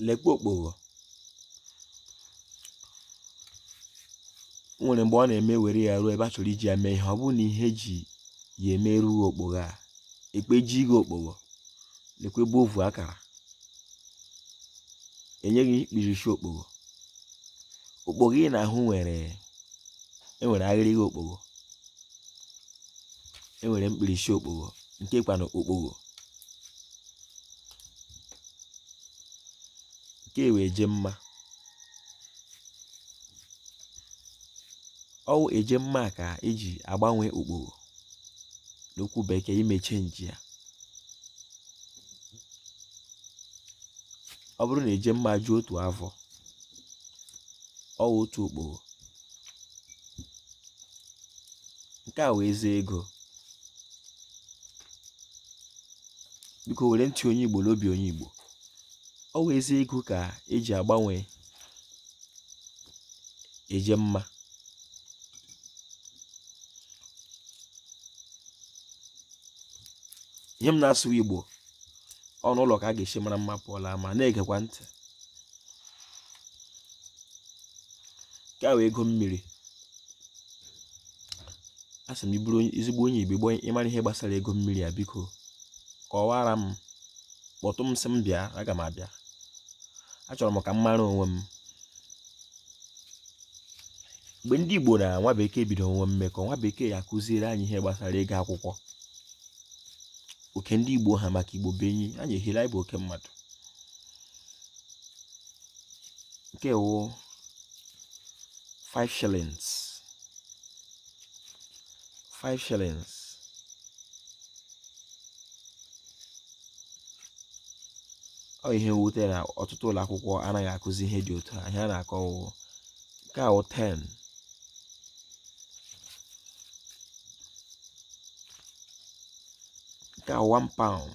lekwa okpogho. Nwere mgbe ọ na-eme were ya ruo ebe a chọrọ iji ya mee ihe, ọ bụrụ na ihe ji ya emerụ okpogho a, ekpeji gị okpogho, lekwa ebe ovu akara, enyeghị mkpirisi okpogho. Okpogho ị na-ahụ enwere aghịrịgha okpogho, enwere mkpirisi okpogho, nke kwanụ okpogho nke wee je mma. Ọwụ eje mma ka eji agbanwe okpogho n'okwu bekee, ime chenji ya. Ọ bụrụ na eje mma ju otu afọ, ọwụ otu okpogho. Nke a wee eze ego. Biko were ntị onye Igbo n'obi onye Igbo, ọ wee eze ego ka eji agbanwe eje mma. Ihe m na-asụ Igbo ọnụ ụlọ ka a ga-esi mara mma pụọla ama, na-egekwa ntị. Nke a wee ego mmiri. Asị m iburu ezigbo onye Igbo, ịmara ihe gbasara ego mmiri a, biko kọwara m, kpọtụ m sị m bịa, aga m abịa. Achọrọ m ka m mara onwe m. Mgbe ndị Igbo na nwa bekee bido onwe mmekọ, nwa bekee ya akụziere anyị ihe gbasara ego akwụkwọ. Oke ndị Igbo ha maka Igbo bụ enyi, anyị ehila ịbụ oke mmadụ. Nke wụ 5 shillings. 5 shillings. Ọ ihe mwute na ọtụtụ ụlọ akwụkwọ anaghị akụzi ihe dị otu a. Ihe a na-akọ wụ nke a wụ 10. Nke a 1 pound.